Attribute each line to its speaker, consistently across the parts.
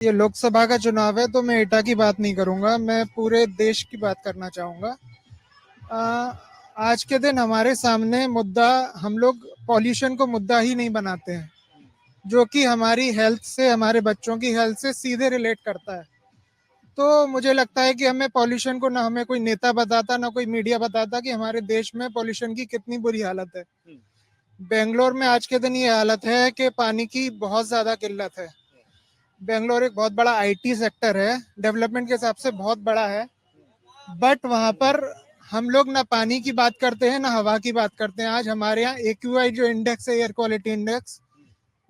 Speaker 1: ये लोकसभा का चुनाव है तो मैं एटा की बात नहीं करूंगा, मैं पूरे देश की बात करना चाहूंगा। आज के दिन हमारे सामने मुद्दा, हम लोग पॉल्यूशन को मुद्दा ही नहीं बनाते हैं, जो कि हमारी हेल्थ से, हमारे बच्चों की हेल्थ से सीधे रिलेट करता है। तो मुझे लगता है कि हमें पॉल्यूशन को, ना हमें कोई नेता बताता, ना कोई मीडिया बताता कि हमारे देश में पॉल्यूशन की कितनी बुरी हालत है। बेंगलोर में आज के दिन ये हालत है कि पानी की बहुत ज़्यादा किल्लत है। बेंगलोर एक बहुत बड़ा आईटी सेक्टर है, डेवलपमेंट के हिसाब से बहुत बड़ा है, बट वहाँ पर हम लोग ना पानी की बात करते हैं ना हवा की बात करते हैं। आज हमारे यहाँ AQI जो इंडेक्स है, एयर क्वालिटी इंडेक्स,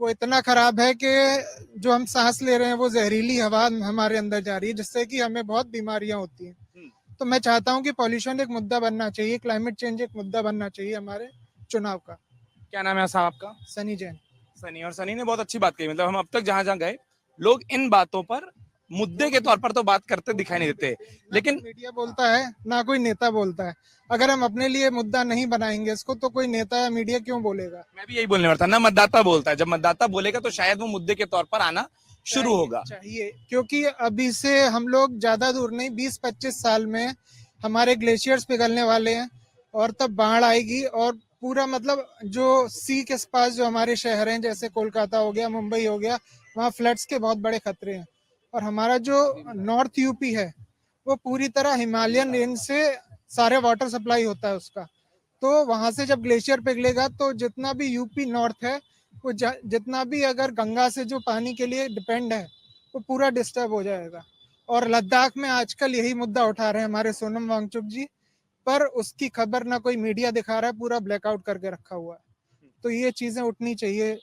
Speaker 1: वो इतना खराब है कि जो हम सांस ले रहे हैं वो जहरीली हवा हमारे अंदर जा रही है, जिससे कि हमें बहुत बीमारियां होती हैं। तो मैं चाहता हूँ कि पॉल्यूशन एक मुद्दा बनना चाहिए, क्लाइमेट चेंज एक मुद्दा बनना चाहिए हमारे चुनाव का।
Speaker 2: क्या नाम है साहब आपका?
Speaker 1: सनी जैन।
Speaker 2: सनी। और सनी ने बहुत अच्छी बात कही, मतलब हम अब तक जहां जहां गए लोग इन बातों पर मुद्दे के तौर पर तो बात करते दिखाई नहीं देते, लेकिन
Speaker 1: मीडिया बोलता है ना कोई नेता बोलता है। अगर हम अपने लिए मुद्दा नहीं बनाएंगे इसको, तो कोई नेता या मीडिया क्यों बोलेगा?
Speaker 2: मैं भी यही बोलने वाला था ना, मतदाता बोलता है, जब मतदाता बोलेगा तो शायद वो मुद्दे के तौर पर आना शुरू होगा।
Speaker 1: चाहिए, क्योंकि अभी से हम लोग ज्यादा दूर नहीं, 20-25 साल में हमारे ग्लेशियर्स पिघलने वाले हैं और तब बाढ़ आएगी। और पूरा मतलब जो सी के पास जो हमारे शहर हैं, जैसे कोलकाता हो गया, मुंबई हो गया, वहाँ फ्लड्स के बहुत बड़े खतरे हैं। और हमारा जो नॉर्थ यूपी है वो पूरी तरह हिमालयन रेंज से सारे वाटर सप्लाई होता है उसका। तो वहां से जब ग्लेशियर पिघलेगा तो जितना भी यूपी नॉर्थ है, वो जितना भी अगर गंगा से जो पानी के लिए डिपेंड है, वो पूरा डिस्टर्ब हो जाएगा। और लद्दाख में आजकल यही मुद्दा उठा रहे हैं हमारे सोनम वांगचुक जी, पर उसकी खबर ना कोई मीडिया दिखा रहा है, पूरा ब्लैकआउट करके रखा हुआ है। तो ये चीजें उठनी चाहिए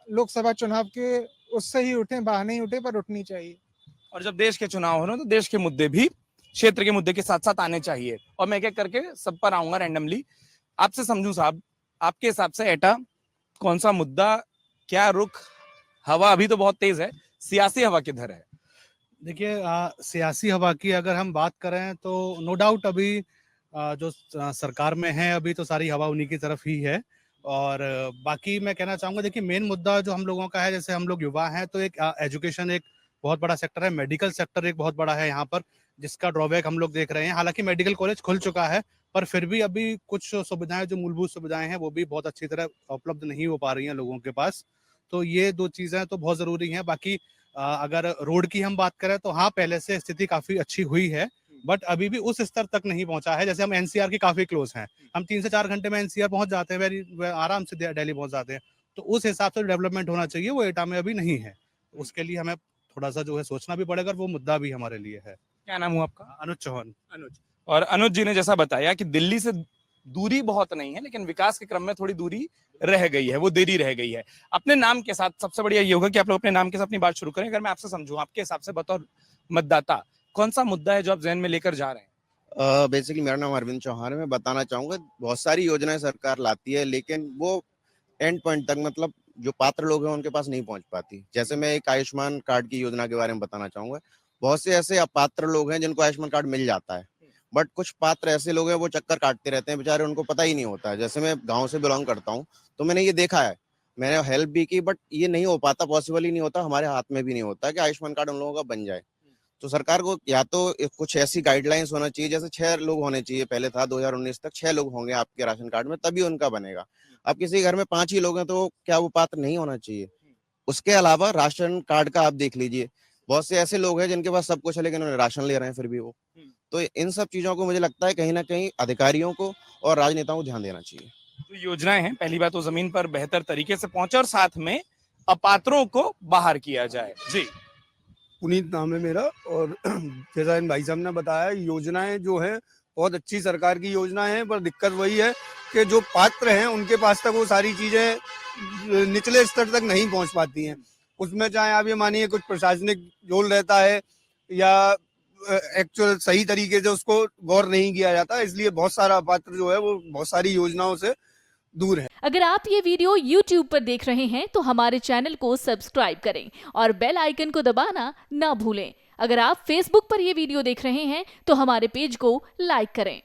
Speaker 1: लोकसभा चुनाव के, उससे ही उठे, बहाने ही उठे, पर उठनी चाहिए।
Speaker 2: और जब देश के चुनाव हो ना तो देश के मुद्दे भी क्षेत्र के मुद्दे के साथ साथ आने चाहिए। और मैं क्या करके सब पर आऊंगा रैंडमली, आपसे समझूं साहब, आपके हिसाब से एटा कौन सा मुद्दा, क्या रुख, हवा अभी तो बहुत तेज है, सियासी हवा किधर है?
Speaker 3: देखिए, सियासी हवा की अगर हम बात करें तो नो डाउट अभी जो सरकार में है अभी तो सारी हवा उन्हीं की तरफ ही है। और बाकी मैं कहना चाहूंगा, देखिए मेन मुद्दा जो हम लोगों का है, जैसे हम लोग युवा हैं तो एक एजुकेशन एक बहुत बड़ा सेक्टर है, मेडिकल सेक्टर एक बहुत बड़ा है यहाँ पर, जिसका ड्रॉबैक हम लोग देख रहे हैं। हालांकि मेडिकल कॉलेज खुल चुका है, पर फिर भी अभी कुछ सुविधाएं, जो मूलभूत सुविधाएं हैं, वो भी बहुत अच्छी तरह उपलब्ध नहीं हो पा रही हैं लोगों के पास। तो ये दो चीजें तो बहुत जरूरी हैं। बाकी अगर रोड की हम बात करें तो हाँ, पहले से स्थिति काफी अच्छी हुई है, बट अभी भी उस स्तर तक नहीं पहुंचा है। जैसे हम एनसीआर के काफी क्लोज हैं, हम 3 से 4 घंटे में एनसीआर पहुंच जाते हैं, वेरी आराम से दिल्ली पहुंच जाते हैं। तो उस हिसाब से डेवलपमेंट होना चाहिए, वो एटा में अभी नहीं है। उसके लिए हमें थोड़ा सा जो है सोचना भी पड़ेगा, वो मुद्दा भी हमारे लिए है।
Speaker 2: क्या नाम हुआ आपका?
Speaker 3: अनुज चौहान।
Speaker 2: अनुज। और अनुज जी ने जैसा बताया कि दिल्ली से दूरी बहुत नहीं है, लेकिन विकास के क्रम में थोड़ी दूरी रह गई है, वो देरी रह गई है। अपने नाम के साथ सबसे बढ़िया ये होगा कि आप लोग अपने नाम के साथ अपनी बात शुरू करें। अगर मैं आपसे समझूं, आपके हिसाब से बतौर मतदाता कौन सा मुद्दा है जो आप जहन में लेकर जा रहे हैं?
Speaker 4: बेसिकली मेरा नाम अरविंद चौहान है। मैं बताना चाहूंगा, बहुत सारी योजनाएं सरकार लाती है, लेकिन वो एंड पॉइंट तक, मतलब जो पात्र लोग हैं उनके पास नहीं पहुंच पाती। जैसे मैं एक आयुष्मान कार्ड की योजना के बारे में बताना चाहूंगा। बहुत से ऐसे अपात्र लोग हैं जिनको आयुष्मान कार्ड मिल जाता है, बट कुछ पात्र ऐसे लोग हैं वो चक्कर काटते रहते हैं बेचारे, उनको पता ही नहीं होता है। जैसे मैं गाँव से बिलोंग करता हूँ, तो मैंने ये देखा है, मैंने हेल्प भी की, बट ये नहीं हो पाता, पॉसिबल ही नहीं होता, हमारे हाथ में भी नहीं होता कि आयुष्मान कार्ड उन लोगों का बन जाए। तो सरकार को या तो कुछ ऐसी गाइडलाइंस होना चाहिए, जैसे 6 लोग होने चाहिए, पहले था 2019 तक 6 लोग होंगे आपके राशन कार्ड में, तभी उनका बनेगा। अब किसी घर में 5 ही लोग हैं तो क्या वो पात्र नहीं होना चाहिए? उसके अलावा राशन कार्ड का आप देख लीजिए, बहुत से ऐसे लोग हैं जिनके पास सब कुछ है लेकिन उन्हें राशन ले रहे हैं फिर भी वो। तो इन सब चीजों को मुझे लगता है कहीं ना कहीं अधिकारियों को और राजनेताओं को ध्यान देना चाहिए।
Speaker 2: तो योजनाएं हैं, पहली बात तो जमीन पर बेहतर तरीके से पहुंचे और साथ में अपात्रों को बाहर किया जाए। जी।
Speaker 5: पुनीत नाम है मेरा। और जैसा इन भाई साहब ने बताया, योजनाएं जो है बहुत अच्छी सरकार की योजनाएं हैं, पर दिक्कत वही है कि जो पात्र हैं उनके पास तक वो सारी चीजें निचले स्तर तक नहीं पहुंच पाती हैं। उसमें चाहे आप ये मानिए कुछ प्रशासनिक झोल रहता है या एक्चुअल सही तरीके से उसको गौर नहीं किया जाता, इसलिए बहुत सारा पात्र जो है वो बहुत सारी योजनाओं से दूर है।
Speaker 6: अगर आप ये वीडियो YouTube पर देख रहे हैं तो हमारे चैनल को सब्सक्राइब करें और बेल आइकन को दबाना ना भूलें। अगर आप Facebook पर ये वीडियो देख रहे हैं तो हमारे पेज को लाइक करें।